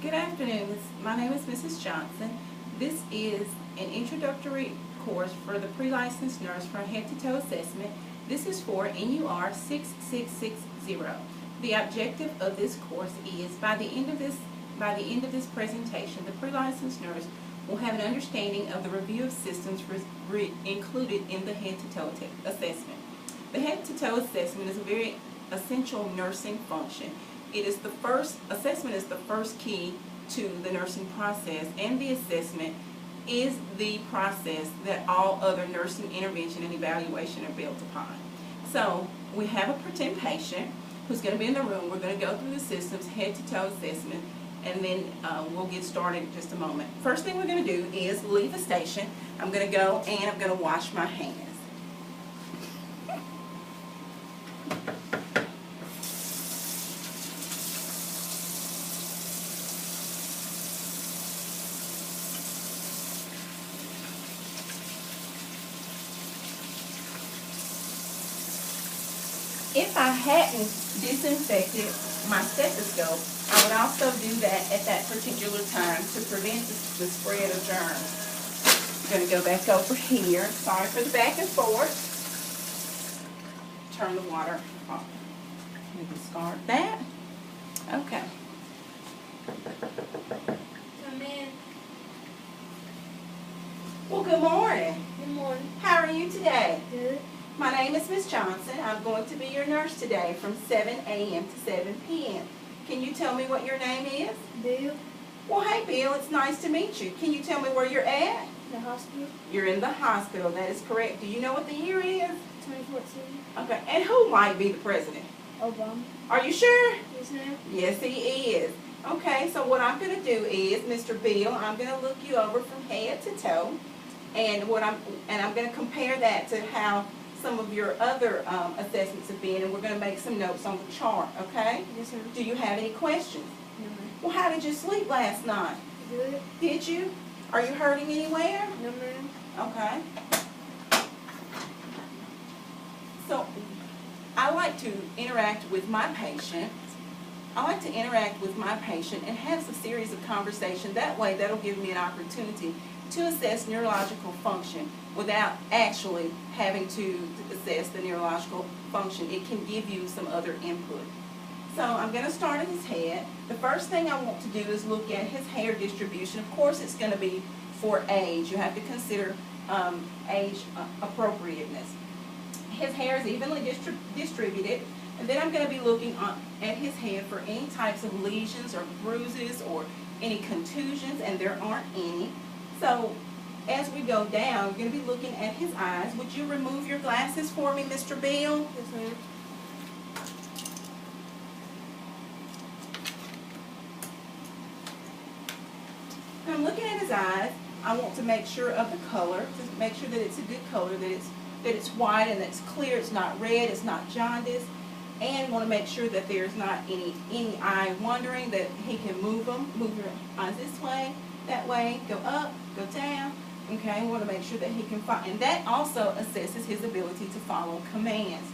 Good afternoon. My name is Mrs. Johnson. This is an introductory course for the pre-licensed nurse for a head-to-toe assessment. This is for NUR 6660. The objective of this course is by the end of this presentation, the pre-licensed nurse will have an understanding of the review of systems included in the head-to-toe assessment. The head-to-toe assessment is a very essential nursing function. Assessment is the first key to the nursing process, and the assessment is the process that all other nursing intervention and evaluation are built upon. So we have a pretend patient who's going to be in the room. We're going to go through the systems, head-to-toe assessment, and then we'll get started in just a moment. First thing we're going to do is leave the station. I'm going to go and I'm going to wash my hands. If I hadn't disinfected my stethoscope, I would also do that at that particular time to prevent the spread of germs. I'm going to go back over here. Sorry for the back and forth. Turn the water off. We can start that. Okay. Come in. Well, good morning. Good morning. How are you today? Good. My name is Miss Johnson. I'm going to be your nurse today from 7 a.m. to 7 p.m. Can you tell me what your name is? Bill. Well, hey, Bill, it's nice to meet you. Can you tell me where you're at? The hospital. You're in the hospital. That is correct. Do you know what the year is? 2014. Okay. And who might be the president? Obama. Are you sure? Yes, ma'am. Yes, he is. Okay, so what I'm going to do is, Mr. Bill, I'm going to look you over from head to toe, and I'm going to compare that to how some of your other assessments have been, and we're going to make some notes on the chart, okay? Yes, ma'am. Do you have any questions? No, ma'am. Well, how did you sleep last night? Good. Did you? Are you hurting anywhere? No, ma'am. Okay. So, I like to interact with my patient. And have a series of conversation. That way, that'll give me an opportunity to assess neurological function without actually having to assess the neurological function. It can give you some other input. So I'm going to start at his head. The first thing I want to do is look at his hair distribution. Of course, it's going to be for age. You have to consider age appropriateness. His hair is evenly distributed. And then I'm going to be looking at his head for any types of lesions or bruises or any contusions, and there aren't any. So as we go down, we're going to be looking at his eyes. Would you remove your glasses for me, Mr. Bill? Yes, ma'am. I'm looking at his eyes. I want to make sure of the color, to make sure that it's a good color, that it's white and that it's clear, it's not red, it's not jaundice. And want to make sure that there's not any eye wandering, that he can move them. Move your eyes this way, that way, go up, go down. Okay, want to make sure that he can follow. And that also assesses his ability to follow commands.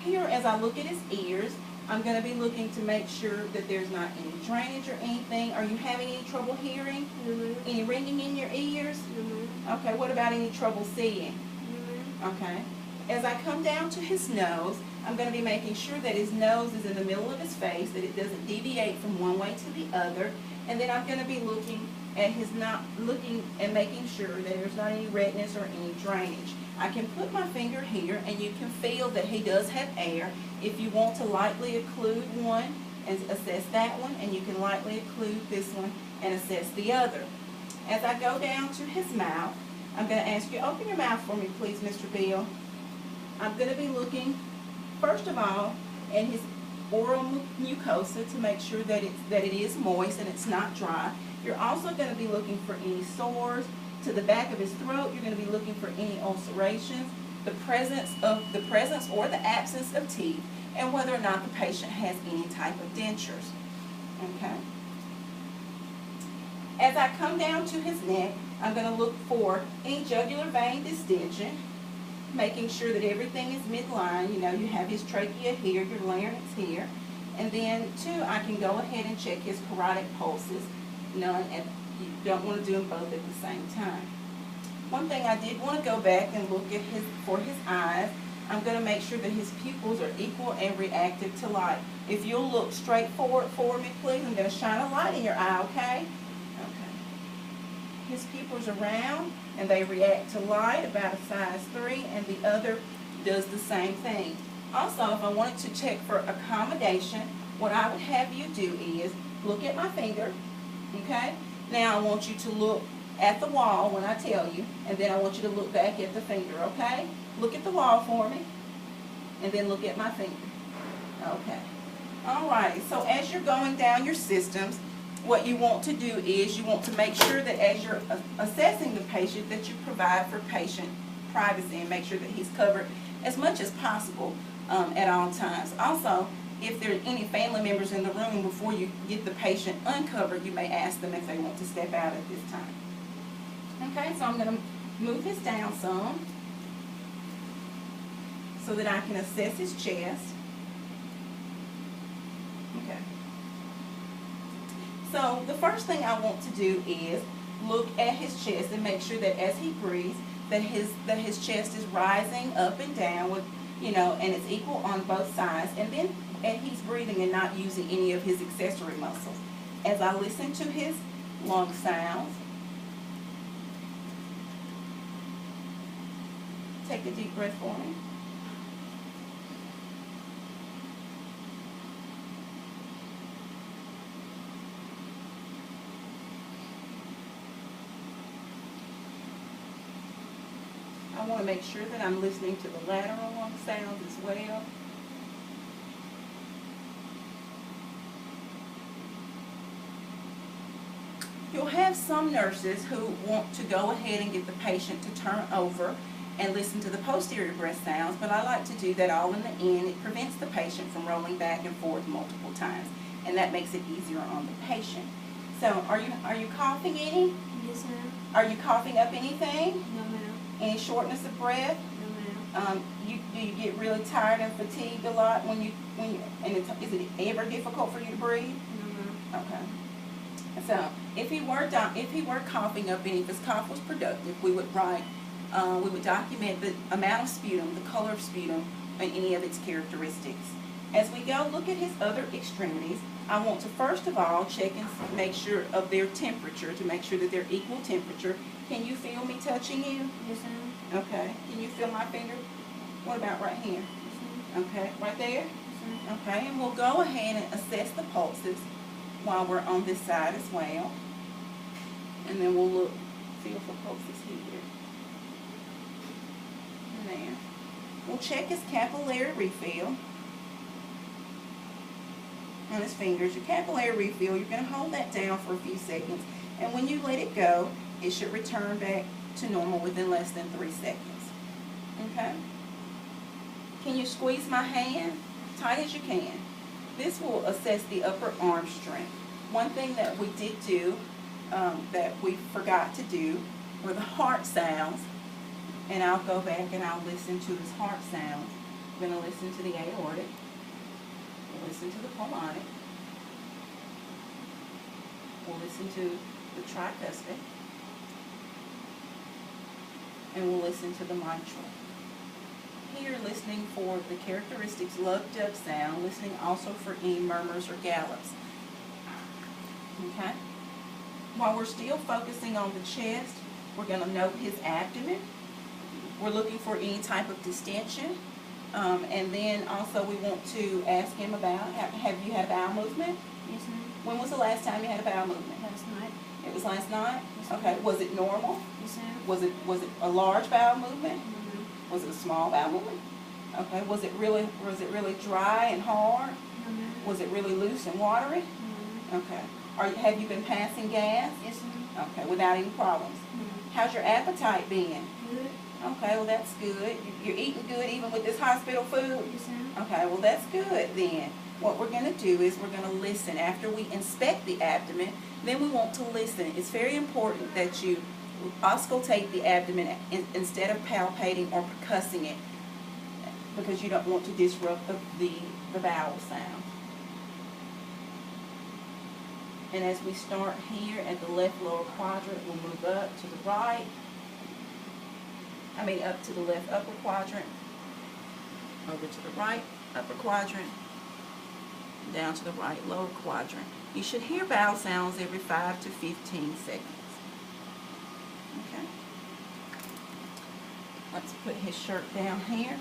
Here, as I look at his ears, I'm going to be looking to make sure that there's not any drainage or anything. Are you having any trouble hearing? No, ma'am. Any ringing in your ears? No, ma'am. Okay, what about any trouble seeing? No, ma'am. Okay. As I come down to his nose, I'm going to be making sure that his nose is in the middle of his face, that it doesn't deviate from one way to the other. And then I'm going to be looking at and making sure that there's not any redness or any drainage. I can put my finger here and you can feel that he does have air. If you want to lightly occlude one and assess that one, and you can lightly occlude this one and assess the other. As I go down to his mouth, I'm going to ask you, open your mouth for me, please, Mr. Bill. I'm going to be looking, first of all, at his oral mucosa to make sure that it is moist and it's not dry. You're also going to be looking for any sores to the back of his throat. You're going to be looking for any ulcerations, the presence or the absence of teeth, and whether or not the patient has any type of dentures. Okay. As I come down to his neck, I'm going to look for any jugular vein distension, making sure that everything is midline. You know, you have his trachea here, your larynx here. And then, too, I can go ahead and check his carotid pulses none, and you don't want to do them both at the same time. One thing I did want to go back and look at for his eyes. I'm going to make sure that his pupils are equal and reactive to light. If you'll look straight forward for me, please. I'm going to shine a light in your eye, okay? Okay. His pupils are round, and they react to light about a size 3, and the other does the same thing. Also, if I wanted to check for accommodation, what I would have you do is look at my finger, okay? Now I want you to look at the wall when I tell you, and then I want you to look back at the finger, okay? Look at the wall for me, and then look at my finger. Okay. All right, so as you're going down your systems, what you want to do is you want to make sure that as you're assessing the patient that you provide for patient privacy and make sure that he's covered as much as possible at all times. Also, if there are any family members in the room before you get the patient uncovered, you may ask them if they want to step out at this time. Okay, so I'm going to move this down some so that I can assess his chest. Okay. So the first thing I want to do is look at his chest and make sure that as he breathes, that his chest is rising up and down with, and it's equal on both sides. And he's breathing and not using any of his accessory muscles. As I listen to his lung sounds, take a deep breath for me. I want to make sure that I'm listening to the lateral lung sounds as well. You'll have some nurses who want to go ahead and get the patient to turn over and listen to the posterior breath sounds, but I like to do that all in the end. It prevents the patient from rolling back and forth multiple times, and that makes it easier on the patient. So, are you coughing any? Yes, ma'am. Are you coughing up anything? No, ma'am. Any shortness of breath? No, ma'am. Do you get really tired and fatigued a lot is it ever difficult for you to breathe? No, ma'am. Okay. So if he were coughing up any, if his cough was productive, we would document the amount of sputum, the color of sputum, and any of its characteristics. As we go look at his other extremities, I want to first of all check and make sure of their temperature, to make sure that they're equal temperature. Can you feel me touching you? Yes, ma'am. Okay. Can you feel my finger? What about right here? Yes, ma'am. Okay. Right there? Yes, ma'am. Okay. And we'll go ahead and assess the pulses while we're on this side as well. And then we'll feel for pulses here. And there. We'll check his capillary refill on his fingers. Your capillary refill, you're going to hold that down for a few seconds, and when you let it go, it should return back to normal within less than 3 seconds. Okay? Can you squeeze my hand? Tight as you can. This will assess the upper arm strength. One thing that we did do, that we forgot to do, were the heart sounds. And I'll go back and I'll listen to his heart sounds. I'm going to listen to the aortic. We'll listen to the pulmonic. We'll listen to the tricuspid. And we'll listen to the mitral. Here, listening for the characteristics lub-dub sound, listening also for any murmurs or gallops. Okay? While we're still focusing on the chest, we're going to note his abdomen. We're looking for any type of distension. And then also we want to ask him about, have you had a bowel movement? Yes, ma'am. When was the last time you had a bowel movement? Last night. It was last night? Yes, ma'am. Okay. Was it normal? Yes, ma'am. Was it a large bowel movement? No, ma'am. Was it a small bowel movement? Okay. Was it really dry and hard? No, ma'am. Was it really loose and watery? No, ma'am. Okay. Have you been passing gas? Yes, ma'am. Okay. Without any problems? No. How's your appetite been? Good. Okay. Well, that's good. You're eating good even with this hospital food? Yes, ma'am. Okay, well that's good then. What we're going to do is we're going to listen. After we inspect the abdomen, then we want to listen. It's very important that you auscultate the abdomen instead of palpating or percussing it, because you don't want to disrupt the bowel sound. And as we start here at the left lower quadrant, we'll move up to the right. Up to the left upper quadrant, over to the right upper quadrant, down to the right lower quadrant. You should hear vowel sounds every 5 to 15 seconds. Okay. Let's put his shirt down here.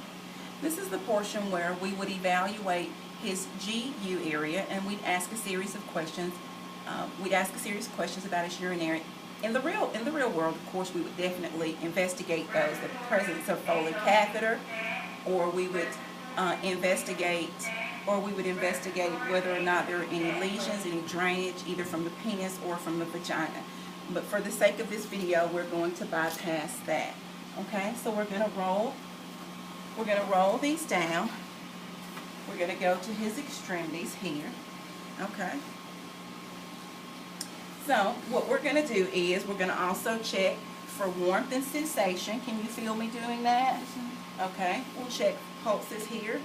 This is the portion where we would evaluate his GU area, and we'd ask a series of questions. About his urinary. In the real world, of course, we would definitely investigate those: the presence of Foley catheter, or we would investigate whether or not there are any lesions, any drainage, either from the penis or from the vagina. But for the sake of this video, we're going to bypass that. Okay, so we're going to roll these down. We're going to go to his extremities here. Okay. So what we're going to do is we're going to also check for warmth and sensation. Can you feel me doing that? Okay. We'll check pulses here,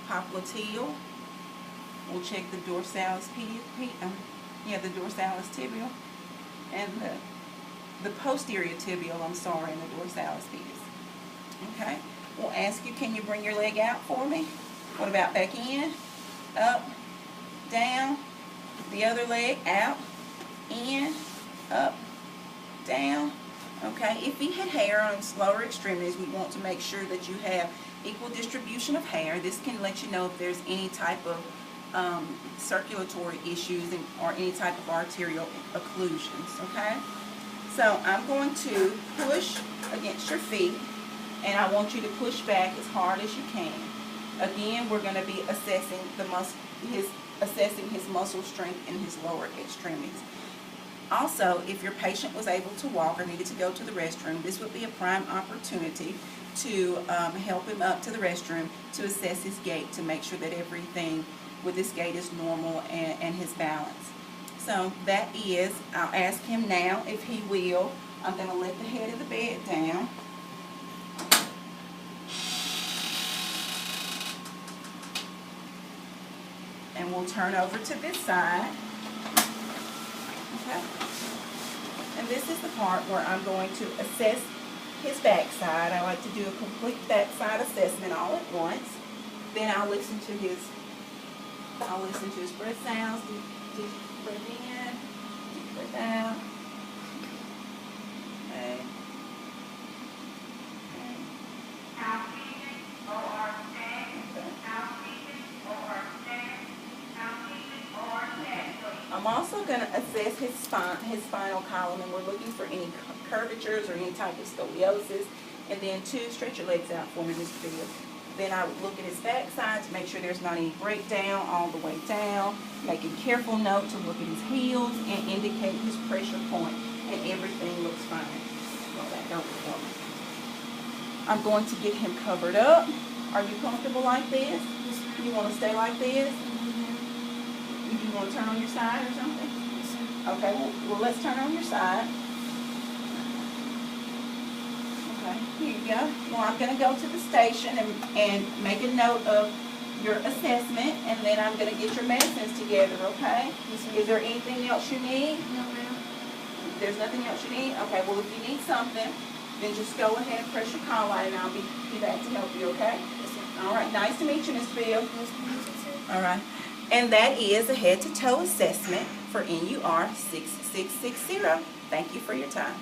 popliteal. We'll check the dorsalis the dorsalis tibial, and the posterior tibial. And the dorsalis pedis. Okay. We'll ask you, can you bring your leg out for me? What about back in, up, down, the other leg out, in, up, down. Okay, if he had hair on his lower extremities, we want to make sure that you have equal distribution of hair. This can let you know if there's any type of circulatory issues or any type of arterial occlusions. Okay, so I'm going to push against your feet, and I want you to push back as hard as you can. Again, we're going to be assessing his muscle strength in his lower extremities. Also, if your patient was able to walk or needed to go to the restroom, this would be a prime opportunity to help him up to the restroom to assess his gait, to make sure that everything with his gait is normal and his balance. So that is, I'll ask him now if he will. I'm going to let the head of the bed down. And we'll turn over to this side. Okay. And this is the part where I'm going to assess his backside. I like to do a complete backside assessment all at once. Then I'll listen to his breath sounds. Deep breath in, deep breath out. Okay. I'm also going to assess his spinal column, and we're looking for any curvatures or any type of scoliosis. And then stretch your legs out for me, Mr. Field. Then I would look at his backside to make sure there's not any breakdown all the way down. Make a careful note to look at his heels and indicate his pressure point, and everything looks fine. Roll that down for me. I'm going to get him covered up. Are you comfortable like this? You want to stay like this? You want to turn on your side or something? Okay, well let's turn on your side. Okay, here you go. Well, I'm going to go to the station and make a note of your assessment, and then I'm going to get your medicines together, okay? Is there anything else you need? No, ma'am. There's nothing else you need? Okay, well if you need something, then just go ahead and press your call light, and I'll be back to help you, okay? Yes, sir. All right, nice to meet you, Ms. Bill. Nice to meet you, sir. All right. And that is a head-to-toe assessment for NUR 6660. Thank you for your time.